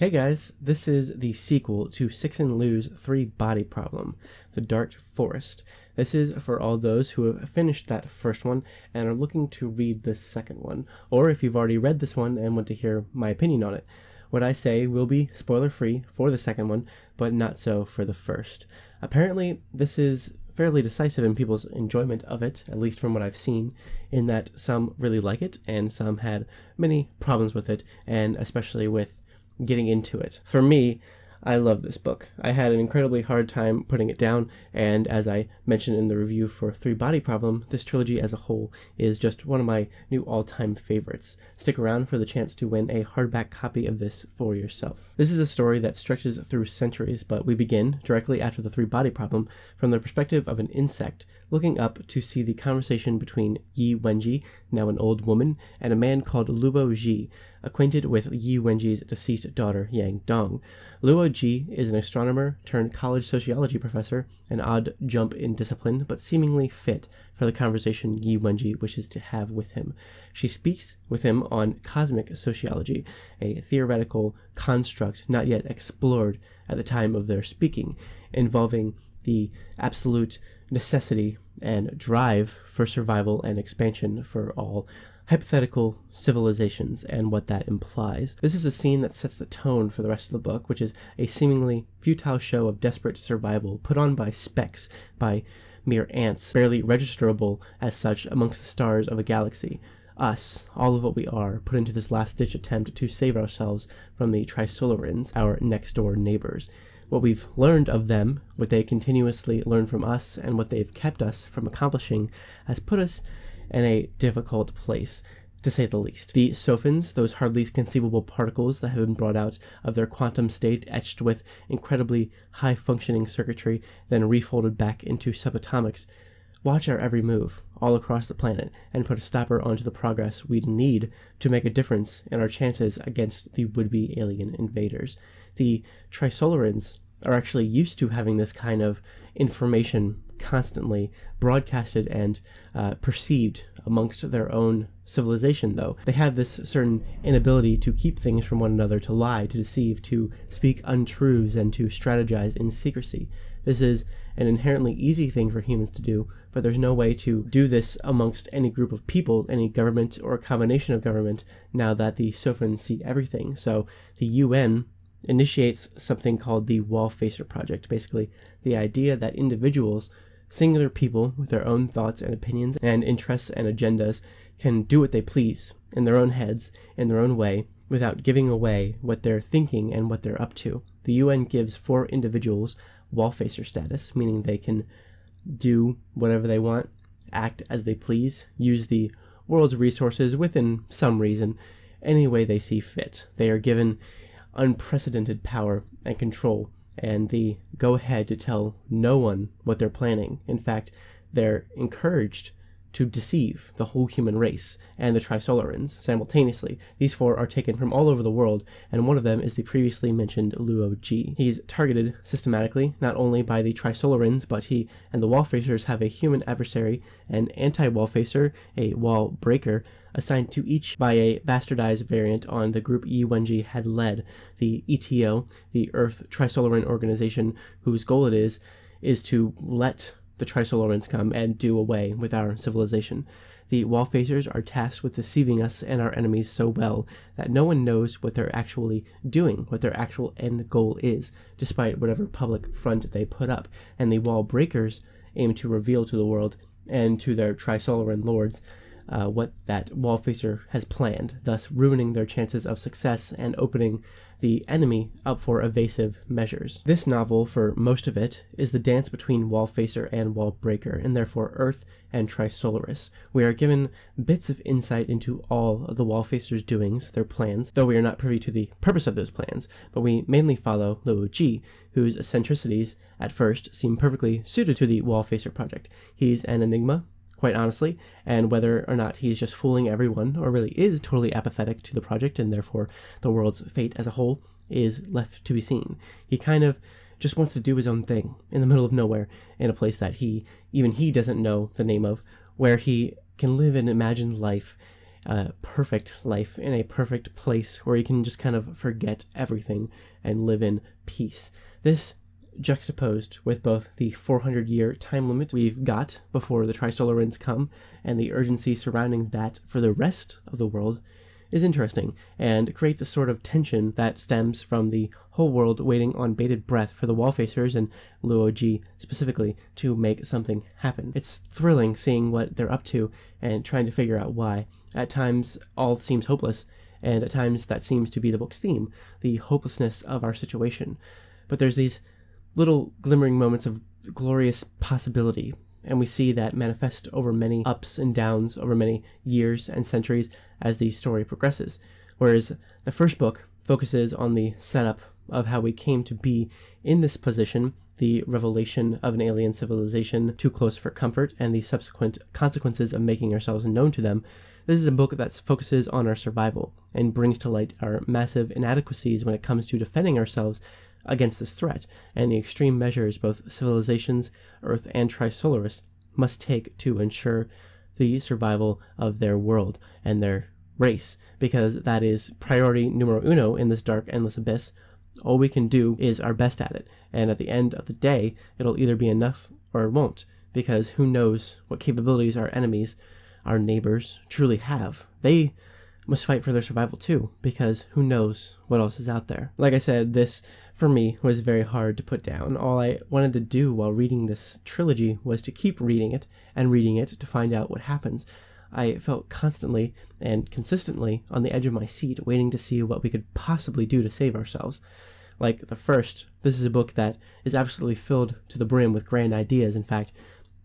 Hey guys, this is the sequel to Cixin Liu's three-body problem, The Dark Forest. This is for all those who have finished that first one and are looking to read the second one, or if you've already read this one and want to hear my opinion on it. What I say will be spoiler-free for the second one, but not so for the first. Apparently, this is fairly decisive in people's enjoyment of it, at least from what I've seen, in that some really like it and some had many problems with it, and especially with getting into it. For me, I love this book. I had an incredibly hard time putting it down, and as I mentioned in the review for Three Body Problem, this trilogy as a whole is just one of my new all-time favorites. Stick around for the chance to win a hardback copy of this for yourself. This is a story that stretches through centuries, but we begin, directly after the Three Body Problem, from the perspective of an insect looking up to see the conversation between Yi Wenji, now an old woman, and a man called Luo Ji, acquainted with Yi Wenji's deceased daughter, Yang Dong. Luo Ji is an astronomer turned college sociology professor, an odd jump in discipline, but seemingly fit for the conversation Yi Wenji wishes to have with him. She speaks with him on cosmic sociology, a theoretical construct not yet explored at the time of their speaking, involving the absolute necessity and drive for survival and expansion for all hypothetical civilizations and what that implies. This is a scene that sets the tone for the rest of the book, which is a seemingly futile show of desperate survival put on by specks, by mere ants, barely registerable as such amongst the stars of a galaxy. Us, all of what we are, put into this last-ditch attempt to save ourselves from the Trisolarans, our next-door neighbors. What we've learned of them, what they continuously learn from us, and what they've kept us from accomplishing has put us in a difficult place, to say the least. The sophons, those hardly conceivable particles that have been brought out of their quantum state, etched with incredibly high-functioning circuitry, then refolded back into subatomics, watch our every move all across the planet and put a stopper onto the progress we'd need to make a difference in our chances against the would-be alien invaders. The Trisolarans are actually used to having this kind of information constantly broadcasted and perceived amongst their own civilization, though. They have this certain inability to keep things from one another, to lie, to deceive, to speak untruths, and to strategize in secrecy. This is an inherently easy thing for humans to do, but there's no way to do this amongst any group of people, any government, or a combination of government, now that the sophons see everything. So the UN initiates something called the wallfacer project, basically the idea that individuals, singular people with their own thoughts and opinions and interests and agendas, can do what they please in their own heads, in their own way, without giving away what they're thinking and what they're up to. The UN gives 4 individuals wallfacer status, meaning they can do whatever they want, act as they please, use the world's resources within some reason, any way they see fit. They are given unprecedented power and control, and the go-ahead to tell no one what they're planning. In fact, they're encouraged to deceive the whole human race and the Trisolarans simultaneously. These 4 are taken from all over the world, and one of them is the previously mentioned Luo Ji. He's targeted systematically, not only by the Trisolarans, but he and the wallfacers have a human adversary, an anti-wallfacer, a wall breaker, assigned to each by a bastardized variant on the group Yi Wenji had led, the ETO, the Earth Trisolaran organization, whose goal it is to let the Trisolarans come and do away with our civilization. The wallfacers are tasked with deceiving us and our enemies so well that no one knows what they're actually doing, what their actual end goal is, despite whatever public front they put up. And the wall breakers aim to reveal to the world and to their Trisolaran lords what that wallfacer has planned, thus ruining their chances of success and opening the enemy up for evasive measures. This novel, for most of it, is the dance between wallfacer and wallbreaker, and therefore Earth and Trisolaris. We are given bits of insight into all of the wallfacer's doings, their plans, though we are not privy to the purpose of those plans, but we mainly follow Luo Ji, whose eccentricities at first seem perfectly suited to the wallfacer project. He's an enigma, quite honestly, and whether or not he's just fooling everyone or really is totally apathetic to the project and therefore the world's fate as a whole is left to be seen. He kind of just wants to do his own thing in the middle of nowhere, in a place that even he doesn't know the name of, where he can live an imagined life a perfect life in a perfect place where you can just kind of forget everything and live in peace. This juxtaposed with both the 400-year time limit we've got before the Trisolarans come and the urgency surrounding that for the rest of the world is interesting and creates a sort of tension that stems from the whole world waiting on bated breath for the wallfacers and Luo specifically to make something happen. It's thrilling seeing what they're up to and trying to figure out why. At times all seems hopeless, and at times that seems to be the book's theme, the hopelessness of our situation. But there's these little glimmering moments of glorious possibility, and we see that manifest over many ups and downs over many years and centuries as the story progresses. Whereas the first book focuses on the setup of how we came to be in this position, the revelation of an alien civilization too close for comfort, and the subsequent consequences of making ourselves known to them. This is a book that focuses on our survival and brings to light our massive inadequacies when it comes to defending ourselves against this threat, and the extreme measures both civilizations, Earth, and Trisolarists must take to ensure the survival of their world and their race, because that is priority numero uno in this dark, endless abyss. All we can do is our best at it, and at the end of the day, it'll either be enough or it won't, because who knows what capabilities our enemies, our neighbors, truly have. They must fight for their survival too, because who knows what else is out there. Like I said, this, for me, was very hard to put down. All I wanted to do while reading this trilogy was to keep reading it and reading it to find out what happens. I felt constantly and consistently on the edge of my seat, waiting to see what we could possibly do to save ourselves. Like the first, this is a book that is absolutely filled to the brim with grand ideas. In fact,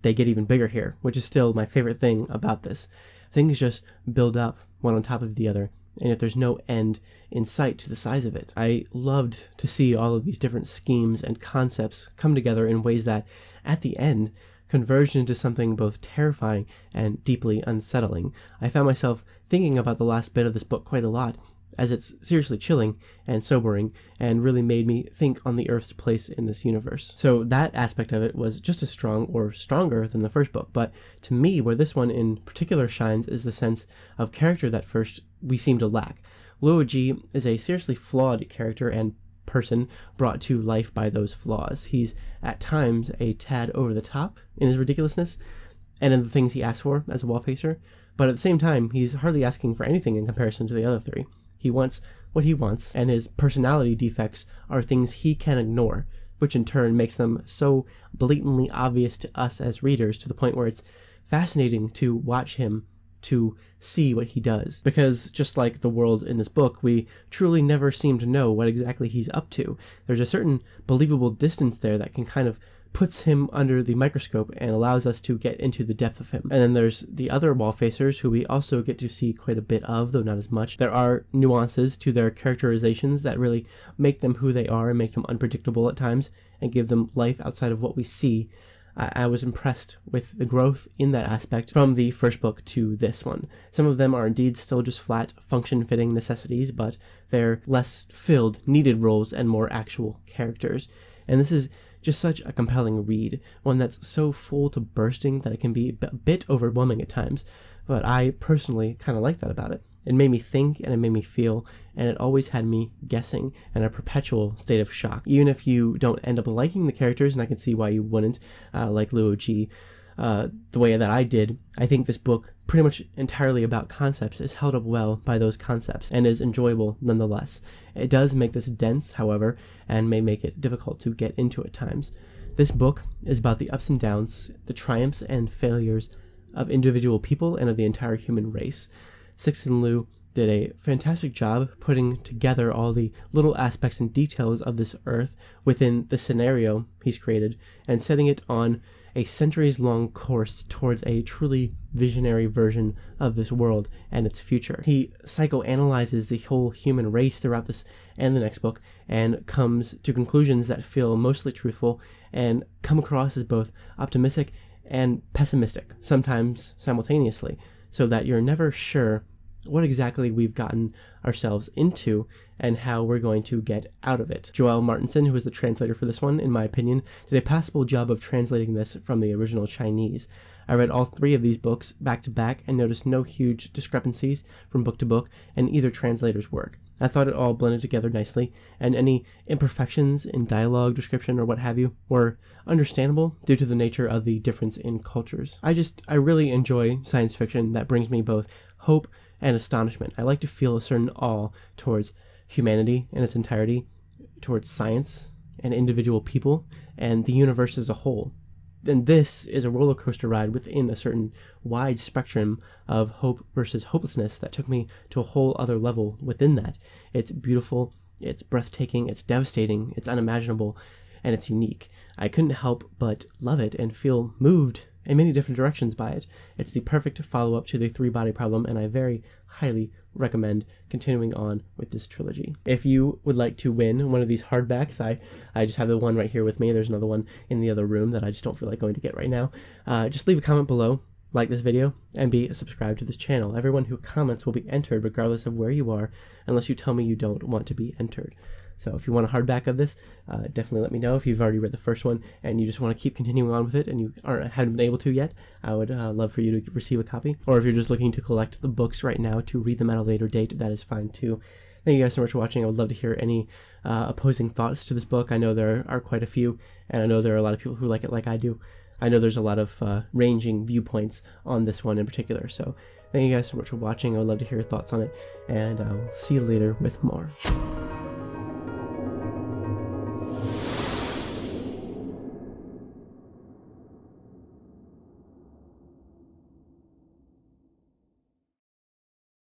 they get even bigger here, which is still my favorite thing about this. Things just build up one on top of the other, and yet there's no end in sight to the size of it. I loved to see all of these different schemes and concepts come together in ways that, at the end, converged into something both terrifying and deeply unsettling. I found myself thinking about the last bit of this book quite a lot, as it's seriously chilling and sobering, and really made me think on the Earth's place in this universe. So that aspect of it was just as strong or stronger than the first book, but to me, where this one in particular shines is the sense of character that first we seem to lack. Luo is a seriously flawed character and person brought to life by those flaws. He's at times a tad over the top in his ridiculousness and in the things he asks for as a wallfacer, but at the same time, he's hardly asking for anything in comparison to the other three. He wants what he wants, and his personality defects are things he can ignore, which in turn makes them so blatantly obvious to us as readers to the point where it's fascinating to watch him, to see what he does. Because just like the world in this book, we truly never seem to know what exactly he's up to. There's a certain believable distance there that can kind of puts him under the microscope and allows us to get into the depth of him. And then there's the other wallfacers who we also get to see quite a bit of, though not as much. There are nuances to their characterizations that really make them who they are and make them unpredictable at times and give them life outside of what we see. I was impressed with the growth in that aspect from the first book to this one. Some of them are indeed still just flat function-fitting necessities, but they're less filled, needed roles and more actual characters. And this is just such a compelling read, one that's so full to bursting that it can be a bit overwhelming at times, but I personally kind of like that about it. It made me think and it made me feel, and it always had me guessing in a perpetual state of shock. Even if you don't end up liking the characters, and I can see why you wouldn't, like Luo the way that I did, I think this book, pretty much entirely about concepts, is held up well by those concepts and is enjoyable nonetheless. It does make this dense, however, and may make it difficult to get into at times. This book is about the ups and downs, the triumphs and failures of individual people and of the entire human race. Cixin Liu did a fantastic job putting together all the little aspects and details of this Earth within the scenario he's created and setting it on a centuries-long course towards a truly visionary version of this world and its future. He psychoanalyzes the whole human race throughout this and the next book and comes to conclusions that feel mostly truthful and come across as both optimistic and pessimistic, sometimes simultaneously, so that you're never sure what exactly we've gotten ourselves into and how we're going to get out of it. Joel Martinson, who was the translator for this one, in my opinion, did a passable job of translating this from the original Chinese. I read all 3 of these books back to back and noticed no huge discrepancies from book to book in either translator's work. I thought it all blended together nicely, and any imperfections in dialogue, description, or what have you were understandable due to the nature of the difference in cultures. I really enjoy science fiction that brings me both hope and astonishment. I like to feel a certain awe towards humanity in its entirety, towards science and individual people, and the universe as a whole. And this is a roller coaster ride within a certain wide spectrum of hope versus hopelessness that took me to a whole other level within that. It's beautiful, it's breathtaking, it's devastating, it's unimaginable, and it's unique. I couldn't help but love it and feel moved in many different directions by it. It's the perfect follow-up to the 3-body problem, and I very highly recommend continuing on with this trilogy. If you would like to win one of these hardbacks, I just have the one right here with me. There's another one in the other room that I just don't feel like going to get right now. Just leave a comment below, like this video, and be subscribed to this channel. Everyone who comments will be entered regardless of where you are, unless you tell me you don't want to be entered. So if you want a hardback of this, definitely let me know. If you've already read the first one and you just want to keep continuing on with it and you haven't been able to yet, I would love for you to receive a copy. Or if you're just looking to collect the books right now to read them at a later date, that is fine too. Thank you guys so much for watching. I would love to hear any opposing thoughts to this book. I know there are quite a few, and I know there are a lot of people who like it like I do. I know there's a lot of ranging viewpoints on this one in particular. So thank you guys so much for watching. I would love to hear your thoughts on it, and I'll see you later with more.